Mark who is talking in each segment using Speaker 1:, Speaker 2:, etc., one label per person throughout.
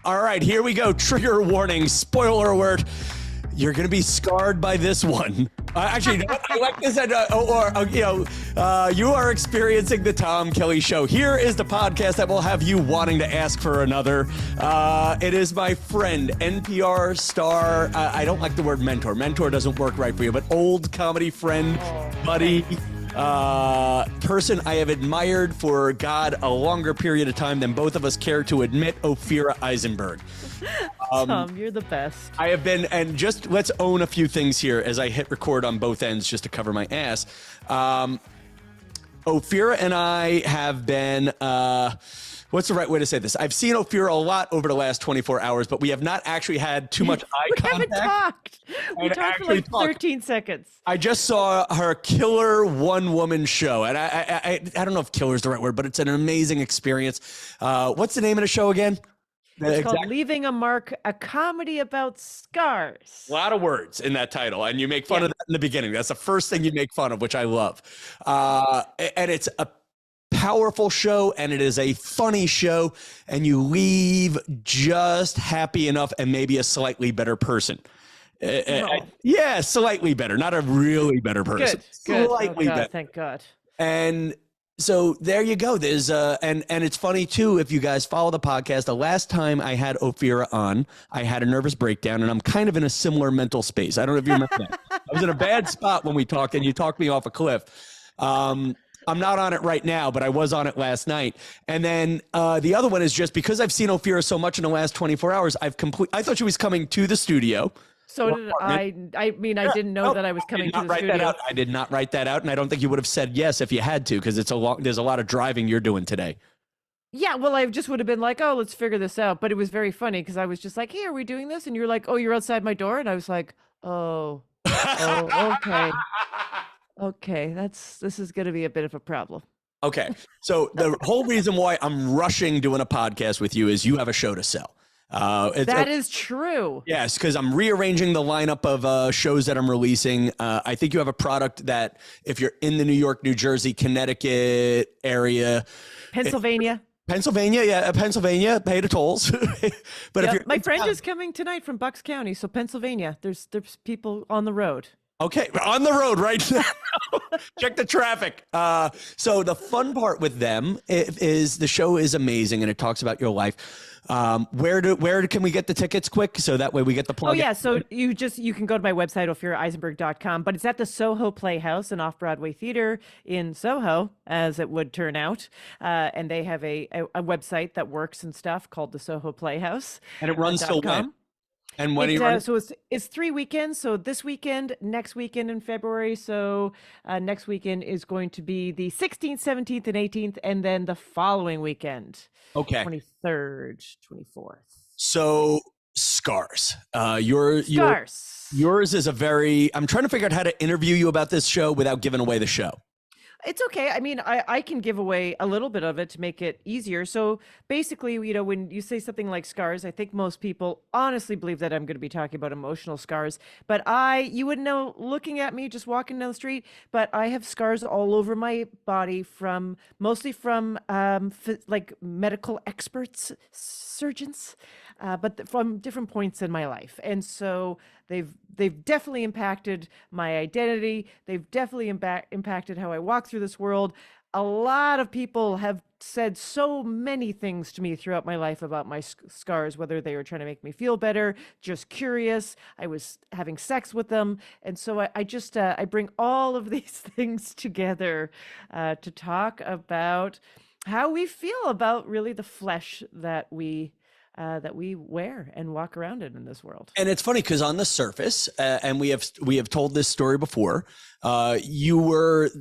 Speaker 1: All right, here we go. Trigger warning, spoiler alert. You're going to be scarred by this one. Actually, you know what? I like this. You are experiencing the Tom Kelly Show. Here is the podcast that will have you wanting to ask for another. It is my friend, NPR star. I don't like the word mentor. Mentor doesn't work right for you, but old comedy friend, buddy. Person I have admired for, God, a longer period of time than both of us care to admit, Ophira Eisenberg.
Speaker 2: Tom, you're the best.
Speaker 1: I have been, and just let's own a few things here as I hit record on both ends just to cover my ass. Ophira and I have been, what's the right way to say this? I've seen Ophira a lot over the last 24 hours, but we have not actually had too much eye contact.
Speaker 2: We haven't talked. We talked for like 13 seconds.
Speaker 1: I just saw her killer one-woman show, and I don't know if killer is the right word, but it's an amazing experience. What's the name of the show again?
Speaker 2: It's called Leaving a Mark, a comedy about scars.
Speaker 1: A lot of words in that title, and you make fun of that in the beginning. That's the first thing you make fun of, which I love. And it's a powerful show, and it is a funny show, and you leave just happy enough and maybe a slightly better person. Yeah, slightly better, not a really better person.
Speaker 2: Good.
Speaker 1: Slightly better.
Speaker 2: Thank God.
Speaker 1: And so there you go. There's and it's funny too, if you guys follow the podcast, the last time I had Ophira on, I had a nervous breakdown, and I'm kind of in a similar mental space. I don't know if you remember that. I was in a bad spot when we talked, and you talked me off a cliff. I'm not on it right now, but I was on it last night. And then the other one is just because I've seen Ophira so much in the last 24 hours, I thought she was coming to the studio.
Speaker 2: So did I mean, I didn't know that I was coming to the studio.
Speaker 1: I did not write that out, and I don't think you would have said yes if you had to, because there's a lot of driving you're doing today.
Speaker 2: Yeah, well, I just would have been like, oh, let's figure this out. But it was very funny because I was just like, hey, are we doing this? And you're like, oh, you're outside my door? And I was like, oh, okay. Okay, this is going to be a bit of a problem.
Speaker 1: Okay, so the whole reason why I'm rushing doing a podcast with you is you have a show to sell.
Speaker 2: That is true.
Speaker 1: Yes, because I'm rearranging the lineup of shows that I'm releasing. I think you have a product that if you're in the New York, New Jersey, Connecticut area,
Speaker 2: Pennsylvania,
Speaker 1: pay the tolls. But if
Speaker 2: my friend is coming tonight from Bucks County, so Pennsylvania. There's people on the road.
Speaker 1: Okay, on the road right now. Check the traffic. So the fun part with them is the show is amazing, and it talks about your life. Where can we get the tickets quick so that way we get the plug?
Speaker 2: Oh yeah, so you can go to my website ophiraeisenberg.com, but it's at the Soho Playhouse, an off-Broadway theater in Soho, as it would turn out. And they have a website that works and stuff called the Soho Playhouse.
Speaker 1: And it runs till when? And when are you running?
Speaker 2: So it's 3 weekends. So this weekend, next weekend in February. So next weekend is going to be the 16th, 17th, and 18th, and then the following weekend.
Speaker 1: Okay.
Speaker 2: 23rd, 24th.
Speaker 1: So scars. Yours is a very. I'm trying to figure out how to interview you about this show without giving away the show.
Speaker 2: It's okay. I mean, I can give away a little bit of it to make it easier. So basically, when you say something like scars, I think most people honestly believe that I'm going to be talking about emotional scars. But you wouldn't know looking at me just walking down the street, but I have scars all over my body mostly from like medical experts, surgeons, but from different points in my life. And so they've definitely impacted my identity. They've definitely impacted how I walk through this world. A lot of people have said so many things to me throughout my life about my scars, whether they were trying to make me feel better, just curious, I was having sex with them. And so I bring all of these things together to talk about how we feel about really the flesh that we wear and walk around in this world.
Speaker 1: And it's funny because on the surface, and we have told this story before, you were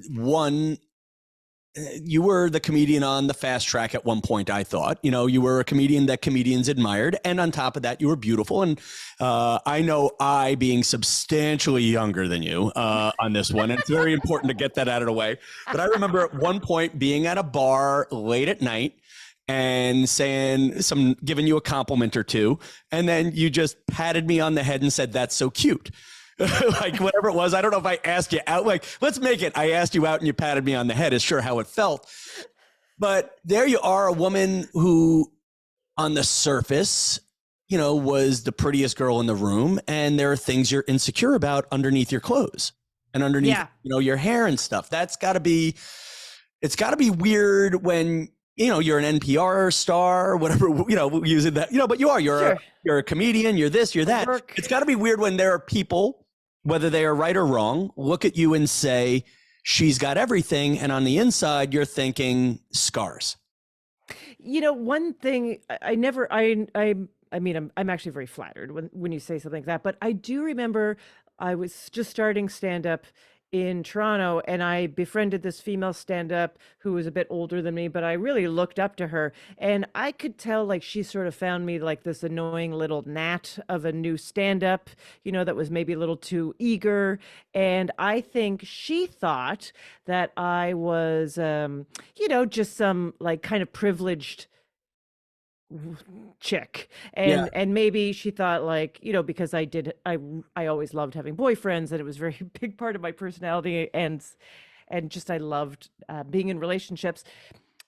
Speaker 1: the comedian on the fast track at one point, I thought. You were a comedian that comedians admired. And on top of that, you were beautiful. And I know being substantially younger than you on this one, and it's very important to get that out of the way. But I remember at one point being at a bar late at night and giving you a compliment or two. And then you just patted me on the head and said, "That's so cute." Like whatever it was. I don't know if I asked you out, like, let's make it. I asked you out and you patted me on the head is sure how it felt. But there you are, a woman who on the surface was the prettiest girl in the room, and there are things you're insecure about underneath your clothes and underneath,
Speaker 2: Yeah.
Speaker 1: your hair and stuff. It's got to be weird when, you're an NPR star, whatever, using that, but
Speaker 2: Sure.
Speaker 1: you're a comedian, you're this, you're that.
Speaker 2: Work.
Speaker 1: It's got to be weird when there are people, whether they are right or wrong, look at you and say, she's got everything. And on the inside, you're thinking scars.
Speaker 2: One thing I mean, I'm actually very flattered when you say something like that, but I do remember I was just starting stand up in Toronto, and I befriended this female stand up who was a bit older than me, but I really looked up to her, and I could tell like she sort of found me like this annoying little gnat of a new stand up, that was maybe a little too eager, and I think she thought that I was just some like kind of privileged chick,
Speaker 1: Yeah.
Speaker 2: and maybe she thought like, because I always loved having boyfriends, and it was a very big part of my personality, and just I loved being in relationships,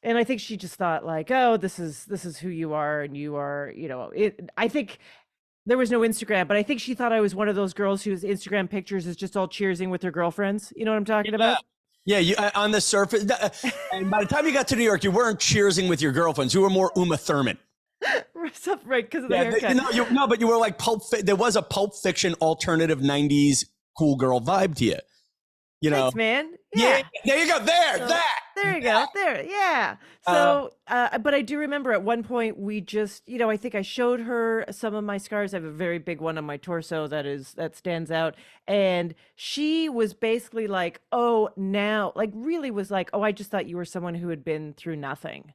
Speaker 2: and I think she just thought like, oh, this is who you are, and you are, I think there was no Instagram, but I think she thought I was one of those girls whose Instagram pictures is just all cheersing with her girlfriends. You know what I'm talking about?
Speaker 1: Yeah, you on the surface, and by the time you got to New York, you weren't cheersing with your girlfriends. You were more Uma Thurman.
Speaker 2: Right, because of the haircut.
Speaker 1: But you were like there was a Pulp Fiction alternative '90s cool girl vibe to you.
Speaker 2: Thanks, man.
Speaker 1: Yeah. There you go.
Speaker 2: There you go. There. Yeah. So, but I do remember at one point we just, I think I showed her some of my scars. I have a very big one on my torso that stands out. And she was basically like, oh, now, like really was like, oh, I just thought you were someone who had been through nothing.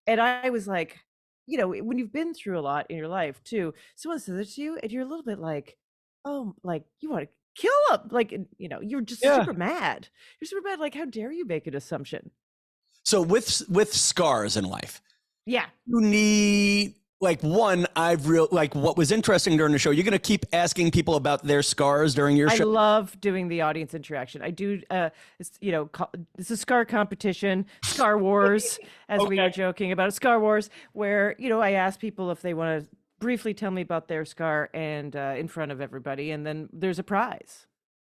Speaker 2: And I was like, when you've been through a lot in your life too, someone says it to you and you're a little bit like, oh, like you want to kill him. Like, you're just super mad. You're super mad. Like, how dare you make an assumption?
Speaker 1: So with scars in life,
Speaker 2: yeah,
Speaker 1: you need like one. What was interesting during the show. You're going to keep asking people about their scars during your show.
Speaker 2: I love doing the audience interaction. I do. It's a scar competition, Scar Wars, as we were joking about Scar Wars, where I ask people if they want to briefly tell me about their scar and in front of everybody, and then there's a prize.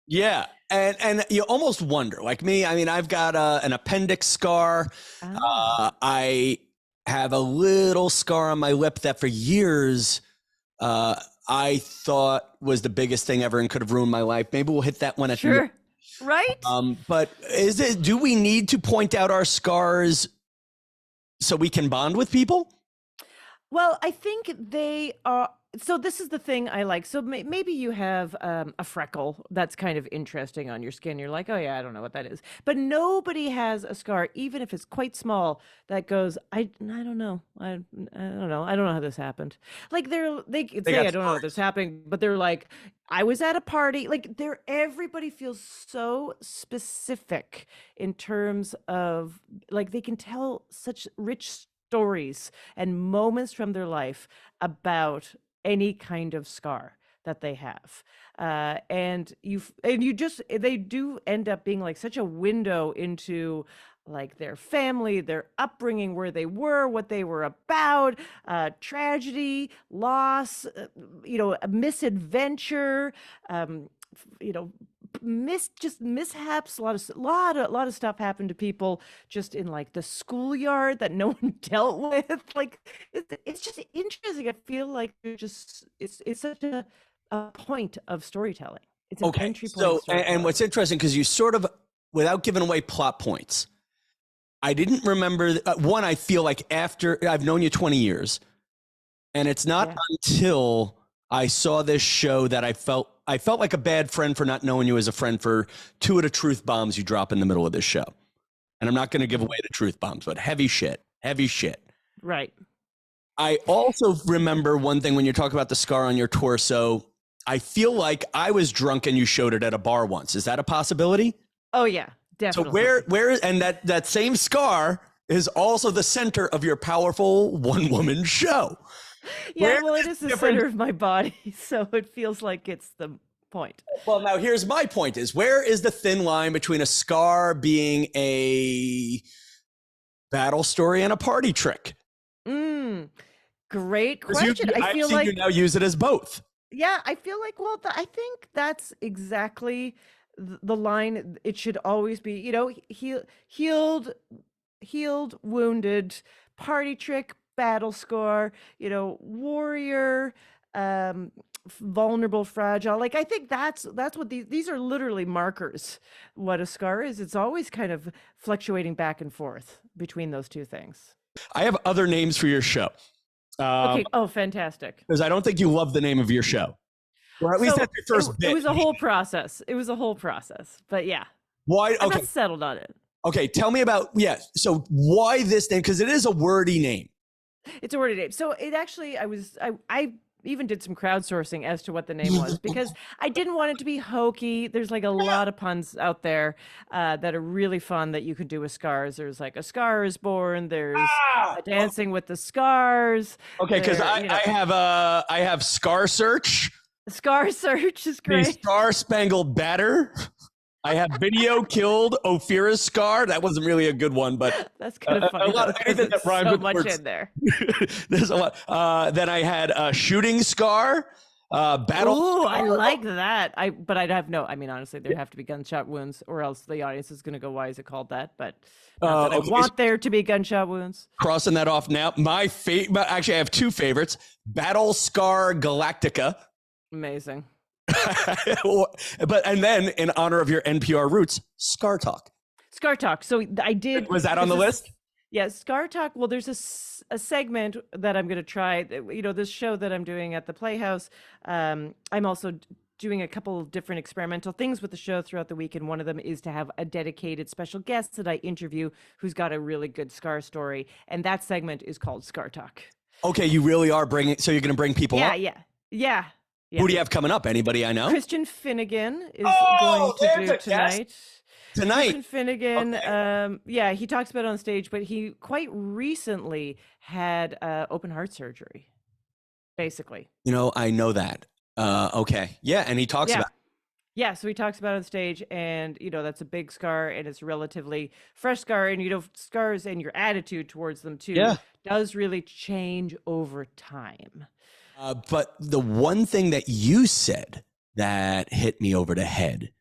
Speaker 1: Yeah, and you almost wonder, like me. I mean, I've got an appendix scar. I have a little scar on my lip that for years I thought was the biggest thing ever and could have ruined my life. Maybe we'll hit that one at the end.
Speaker 2: Right?
Speaker 1: But do we need to point out our scars so we can bond with people?
Speaker 2: Well, I think they are. So this is the thing I like. So maybe you have a freckle that's kind of interesting on your skin. You're like, oh yeah, I don't know what that is. But nobody has a scar, even if it's quite small, that goes, I don't know. I don't know. I don't know how this happened. Like they could say, I don't know how this happened, but they're like, I was at a party. Like everybody feels so specific in terms of like they can tell such rich stories and moments from their life about any kind of scar that they have, and they do end up being like such a window into like their family, their upbringing, where they were, what they were about, tragedy, loss, a misadventure, mishaps. A lot of stuff happened to people just in like the schoolyard that no one dealt with. Like it's just interesting. I feel like it's such a point of storytelling. It's an entry point.
Speaker 1: So and what's interesting, because you sort of, without giving away plot points, I didn't remember one. I feel like after I've known you 20 years, and it's not until I saw this show that I felt like a bad friend for not knowing you as a friend for two of the truth bombs you drop in the middle of this show. And I'm not going to give away the truth bombs, but heavy shit.
Speaker 2: Right.
Speaker 1: I also remember one thing when you talk about the scar on your torso. I feel like I was drunk and you showed it at a bar once. Is that a possibility?
Speaker 2: Oh yeah, definitely.
Speaker 1: So where and that same scar is also the center of your powerful one-woman show.
Speaker 2: Yeah, well, it is the center of my body, so it feels like it's the point.
Speaker 1: Well, now here's my point: where is the thin line between a scar being a battle story and a party trick?
Speaker 2: Great
Speaker 1: 'Cause you,
Speaker 2: question. I
Speaker 1: I've
Speaker 2: feel
Speaker 1: seen you
Speaker 2: like,
Speaker 1: now use it as both.
Speaker 2: yeah, I feel like, well, I think that's exactly the line. It should always be, healed, wounded, party trick, battle score, warrior, um, vulnerable, fragile. Like, I think that's what these are literally markers. What a scar is. It's always kind of fluctuating back and forth between those two things.
Speaker 1: I have other names for your show.
Speaker 2: Okay. Oh, fantastic.
Speaker 1: Because I don't think you love the name of your show. Or at least
Speaker 2: So
Speaker 1: that's your first
Speaker 2: it
Speaker 1: bit.
Speaker 2: was a whole process. It was a whole process. But yeah,
Speaker 1: Why?
Speaker 2: I'm
Speaker 1: Okay.
Speaker 2: not settled on it.
Speaker 1: Okay. Tell me about, yeah. So why this name? Because it is a wordy name.
Speaker 2: It's a wordy name. So it actually, I even did some crowdsourcing as to what the name was because I didn't want it to be hokey. There's like a lot of puns out there that are really fun that you could do with scars. There's like a Scar is Born. There's a Dancing with the Scars.
Speaker 1: Okay, because I have Scar Search.
Speaker 2: Scar Search is
Speaker 1: The
Speaker 2: great.
Speaker 1: Star Spangled Batter. I have Video Killed Ophira's Scar. That wasn't really a good one, but
Speaker 2: That's kind of funny.
Speaker 1: a lot of anything that rhymes
Speaker 2: so
Speaker 1: with
Speaker 2: much
Speaker 1: words.
Speaker 2: in there.
Speaker 1: There's a lot. Then I had Shooting Scar. Battle.
Speaker 2: Ooh,
Speaker 1: Scar.
Speaker 2: I like that. But I'd have no. I mean, honestly, there'd have to be gunshot wounds, or else the audience is going to go, "Why is it called that?" But not that I want there to be gunshot wounds.
Speaker 1: Crossing that off now. My favorite. Actually, I have two favorites. Battle Scar Galactica.
Speaker 2: Amazing.
Speaker 1: And then in honor of your NPR roots, Scar Talk.
Speaker 2: Scar Talk. So I did.
Speaker 1: Was that on the list?
Speaker 2: Yeah, Scar Talk. Well, there's a segment that I'm going to try. This show that I'm doing at the Playhouse. I'm also doing a couple of different experimental things with the show throughout the week, and one of them is to have a dedicated special guest that I interview who's got a really good scar story, and that segment is called Scar Talk.
Speaker 1: Okay, you really are bringing. So you're going to bring people up?
Speaker 2: Yeah.
Speaker 1: Who do you have coming up? Anybody I know?
Speaker 2: Christian Finnegan is going to do tonight. Christian Finnegan,
Speaker 1: okay.
Speaker 2: He talks about it on stage, but he quite recently had open heart surgery, basically.
Speaker 1: I know that. Okay. Yeah, and he talks about it.
Speaker 2: Yeah, so he talks about it on stage, and that's a big scar, and it's a relatively fresh scar, and scars and your attitude towards them too does really change over time.
Speaker 1: But the one thing that you said that hit me over the head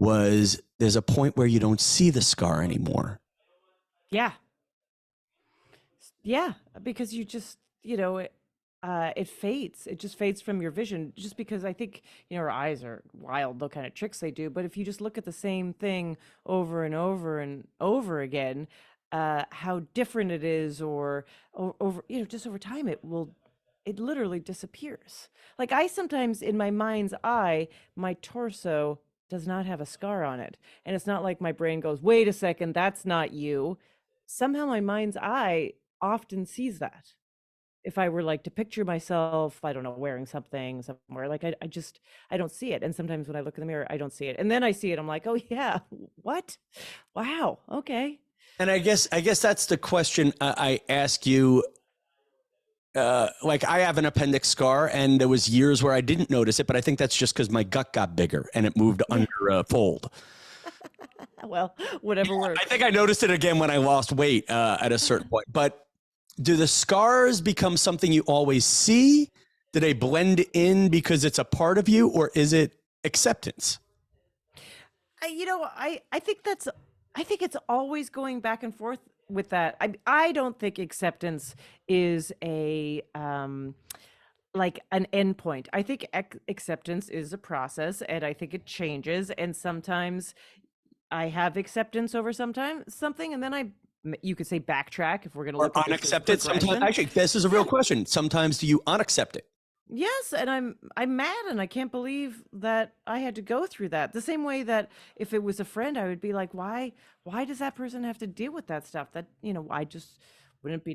Speaker 1: was there's a point where you don't see the scar anymore.
Speaker 2: Yeah, because you just, it fades. It just fades from your vision just because I think, our eyes are wild, the kind of tricks they do. But if you just look at the same thing over and over and over again, how different it is or over, just over time, it literally disappears. Like I sometimes in my mind's eye, my torso does not have a scar on it. And it's not like my brain goes, wait a second, that's not you. Somehow my mind's eye often sees that. If I were like to picture myself, I don't know, wearing something somewhere, like I don't see it. And sometimes when I look in the mirror, I don't see it. And then I see it, I'm like, oh yeah, what? Wow, okay.
Speaker 1: And I guess that's the question I ask you. Like I have an appendix scar and there was years where I didn't notice it, but I think that's just because my gut got bigger and it moved under a fold.
Speaker 2: Well, whatever works.
Speaker 1: I think I noticed it again when I lost weight at a certain point. But do the scars become something you always see? Do they blend in because it's a part of you, or is it acceptance?
Speaker 2: I think it's always going back and forth with that. I don't think acceptance is a like an endpoint. I think acceptance is a process, and I think it changes. And sometimes I have acceptance over something, and then you could say backtrack if we're going to look at
Speaker 1: unaccept it. Sometimes, actually, this is a real question. Sometimes do you unaccept it?
Speaker 2: Yes, and I'm mad, and I can't believe that I had to go through that. The same way that if it was a friend, I would be like, why does that person have to deal with that stuff? That I just wouldn't it be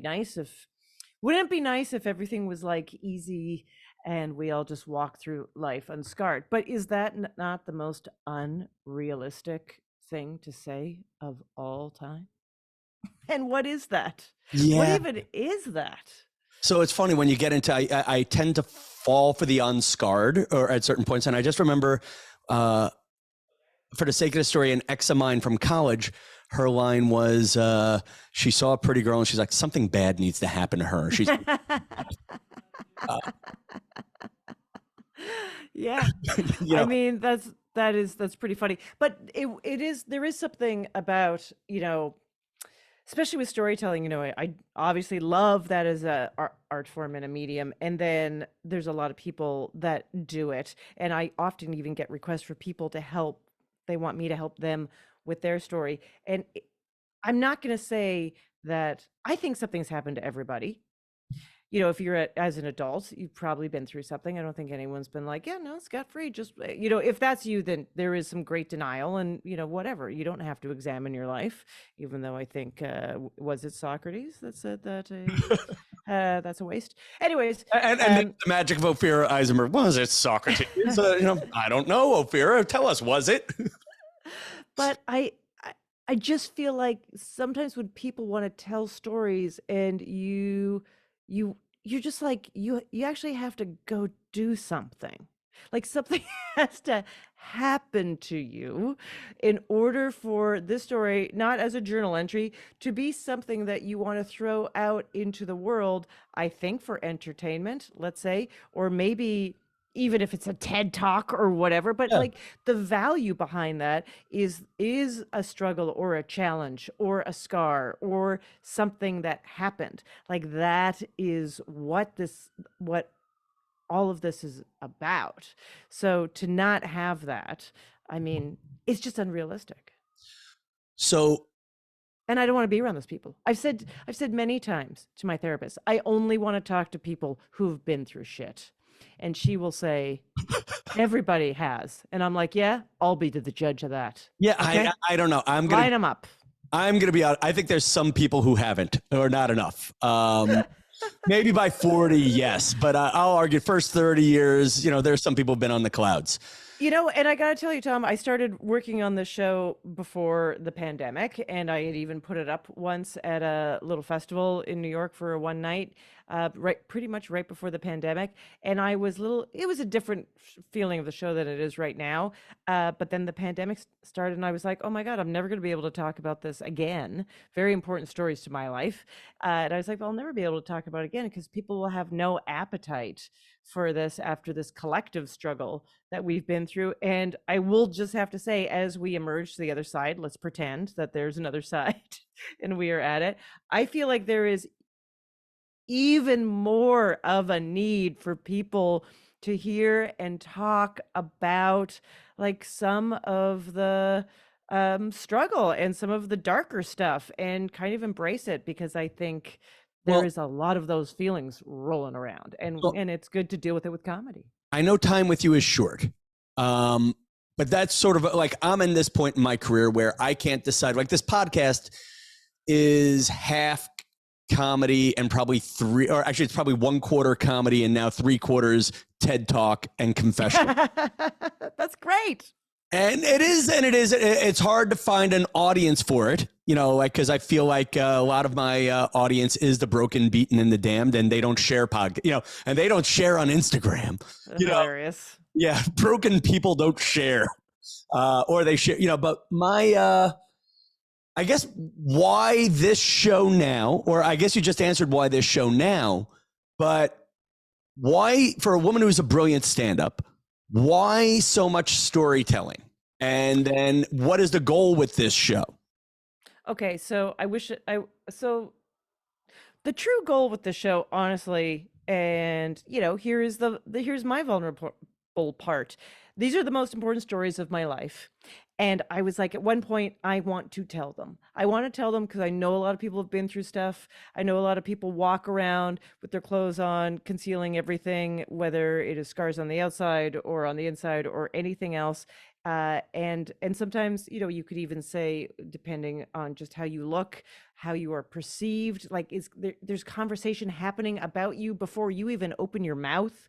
Speaker 2: nice if everything was like easy and we all just walk through life unscarred. But is that not the most unrealistic thing to say of all time? And what is that?
Speaker 1: Yeah.
Speaker 2: What even is that?
Speaker 1: So it's funny when you get into, I tend to fall for the unscarred or at certain points. And I just remember for the sake of the story, an ex of mine from college, her line was, she saw a pretty girl and she's like, something bad needs to happen to her. She's,
Speaker 2: Yeah.
Speaker 1: you
Speaker 2: I
Speaker 1: know,
Speaker 2: mean, that's pretty funny. But it is, there is something about, especially with storytelling, I obviously love that as a art form and a medium. And then there's a lot of people that do it. And I often even get requests for people to help. They want me to help them with their story. And I'm not going to say that I think something's happened to everybody. If you're as an adult, you've probably been through something. I don't think anyone's been like, yeah, no, scot free. Just, if that's you, then there is some great denial and, whatever. You don't have to examine your life, even though I think, was it Socrates that said that that's a waste? Anyways.
Speaker 1: and the magic of Ophira Eisenberg, was it Socrates? I don't know, Ophira, tell us, was it?
Speaker 2: But I just feel like sometimes when people want to tell stories and you're just like you actually have to go do something. Like something has to happen to you in order for this story, not as a journal entry, to be something that you want to throw out into the world, I think for entertainment, let's say, or maybe even if it's a TED talk or whatever, but
Speaker 1: Yeah.
Speaker 2: like the value behind that is a struggle or a challenge or a scar or something that happened. Like that is what all of this is about. So to not have that, I mean, it's just unrealistic.
Speaker 1: So,
Speaker 2: And I don't want to be around those people. I've said many times to my therapist, I only want to talk to people who've been through shit. And she will say, everybody has. And I'm like, yeah, I'll be the judge of that.
Speaker 1: yeah,
Speaker 2: Okay?
Speaker 1: I don't know.
Speaker 2: Line them up.
Speaker 1: I'm going to be out. I think there's some people who haven't or not enough. Maybe by 40, yes, but I'll argue first 30 years, there's some people who've been on the clouds.
Speaker 2: And I got to tell you, Tom, I started working on the show before the pandemic, and I had even put it up once at a little festival in New York for a one night, pretty much right before the pandemic. And it was a different feeling of the show than it is right now. But then the pandemic started, and I was like, oh my God, I'm never going to be able to talk about this again. Very important stories to my life. And I was like, well, I'll never be able to talk about it again because people will have no appetite for this after this collective struggle that we've been through. And I will just have to say, as we emerge to the other side, let's pretend that there's another side and we are at it. I feel like there is even more of a need for people to hear and talk about like some of the struggle and some of the darker stuff and kind of embrace it, because I think there is a lot of those feelings rolling around, and it's good to deal with it with comedy.
Speaker 1: I know time with you is short, but that's sort of like I'm in this point in my career where I can't decide. Like this podcast is half comedy and probably it's probably 1/4 comedy and now 3/4 TED Talk and confession.
Speaker 2: That's great.
Speaker 1: And it's hard to find an audience for it, because I feel like a lot of my audience is the broken, beaten, and the damned, and they don't share and they don't share on Instagram.
Speaker 2: Hilarious.
Speaker 1: Yeah, broken people don't share, or they share, but my, I guess why this show now, or I guess you just answered why this show now, but why, for a woman who's a brilliant stand-up, why so much storytelling? And then what is the goal with this show?
Speaker 2: Okay, so so the true goal with the show, honestly, and here's my vulnerable part. These are the most important stories of my life. And I was like, at one point, I want to tell them. I want to tell them because I know a lot of people have been through stuff. I know a lot of people walk around with their clothes on, concealing everything, whether it is scars on the outside or on the inside or anything else. And sometimes, you could even say, depending on just how you look, how you are perceived, like there's conversation happening about you before you even open your mouth.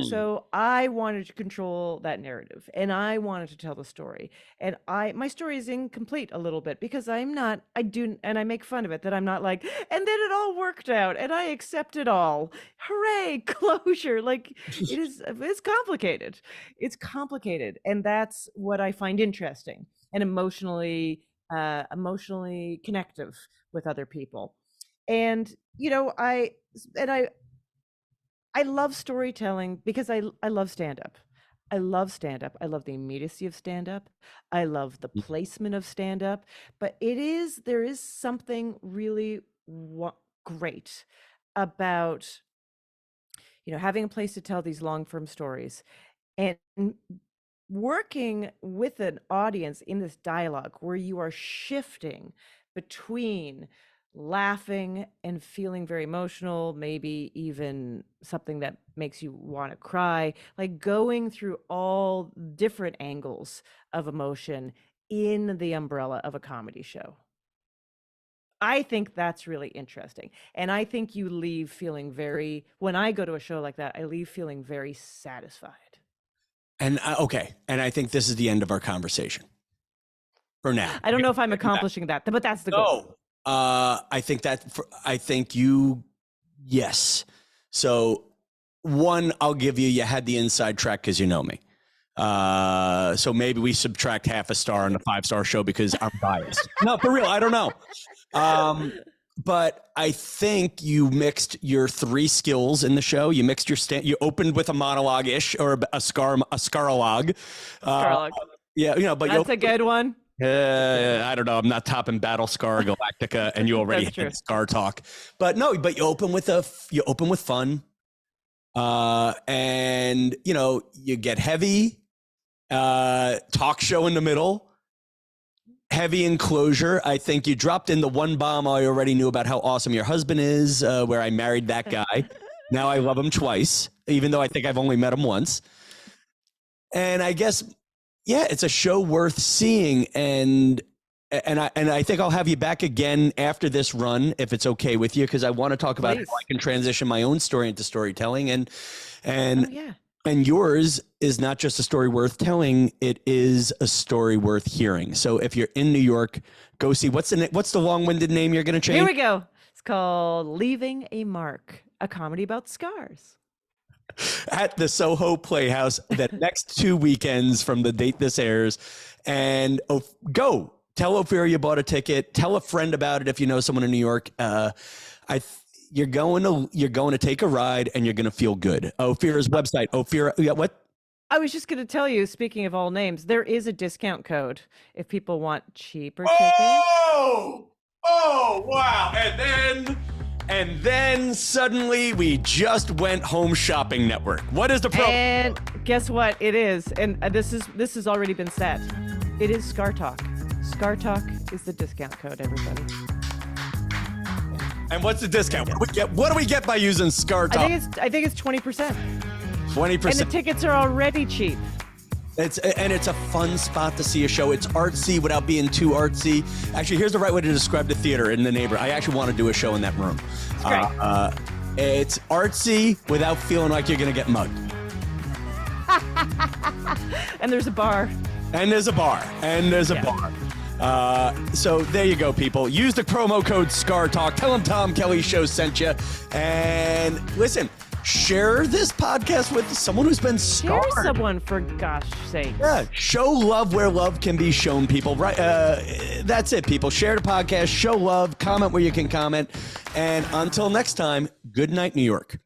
Speaker 2: So I wanted to control that narrative, and I wanted to tell the story. And my story is incomplete a little bit because I make fun of it, that I'm not like, and then it all worked out and I accept it all. Hooray, closure. Like it's complicated. It's complicated. And that's what I find interesting and emotionally connective with other people. And I love storytelling because I love stand up. I love stand up. I love the immediacy of stand up. I love the placement of stand up, but there is something really great about having a place to tell these long form stories and working with an audience in this dialogue where you are shifting between laughing and feeling very emotional, maybe even something that makes you want to cry, like going through all different angles of emotion in the umbrella of a comedy show. I think that's really interesting. And I think you leave feeling when I go to a show like that, I leave feeling very satisfied.
Speaker 1: And okay. And I think this is the end of our conversation for now.
Speaker 2: I don't know if I'm accomplishing that, but that's the goal.
Speaker 1: Yes. So one, I'll give you had the inside track because you know me. So maybe we subtract half a star on the 5-star show because I'm biased. No, for real. I don't know. But I think you mixed your 3 skills in the show. You mixed you opened with a monologue-ish or a scarologue. Yeah, but
Speaker 2: that's a good one.
Speaker 1: I don't know. I'm not topping Battlescar Galactica, and you already had Scar talk. But no, you open with fun, and you get heavy. Talk show in the middle. Heavy enclosure. I think you dropped in the one bomb I already knew about how awesome your husband is, where I married that guy. Now I love him twice, even though I think I've only met him once. And I guess, yeah, it's a show worth seeing. And I think I'll have you back again after this run, if it's okay with you, because I want to talk about how I can transition my own story into storytelling. And yours is not just a story worth telling, it is a story worth hearing. So if you're in New York, go see, what's the long-winded name you're going to change?
Speaker 2: Here we go. It's called Leaving a Mark, a comedy about scars.
Speaker 1: At the Soho Playhouse, the next 2 weekends from the date this airs. And go. Tell Ophira you bought a ticket. Tell a friend about it if you know someone in New York. You're going to take a ride and you're going to feel good. Ophira's website, Ophira, what?
Speaker 2: I was just going to tell you, speaking of all names, there is a discount code if people want cheaper tickets.
Speaker 1: Oh, wow. And then suddenly we just went Home Shopping Network. What is the promo?
Speaker 2: And guess what? It is. And this has already been set. It is Scar Talk. Scar Talk is the discount code, everybody.
Speaker 1: And what's the discount? What do we get by using Scar Talk?
Speaker 2: I think it's 20%.
Speaker 1: 20%.
Speaker 2: And the tickets are already cheap.
Speaker 1: It's a fun spot to see a show. It's artsy without being too artsy. Actually, here's the right way to describe the theater in the neighborhood. I actually want to do a show in that room.
Speaker 2: It's great.
Speaker 1: It's artsy without feeling like you're going to get mugged.
Speaker 2: And there's a bar.
Speaker 1: So there you go, people. Use the promo code SCARTALK. Tell them Tom Kelly Show sent you. And listen, share this podcast with someone who's been scarred.
Speaker 2: Share someone, for gosh sake.
Speaker 1: Yeah, show love where love can be shown, people. Right? That's it, people. Share the podcast, show love, comment where you can comment. And until next time, good night, New York.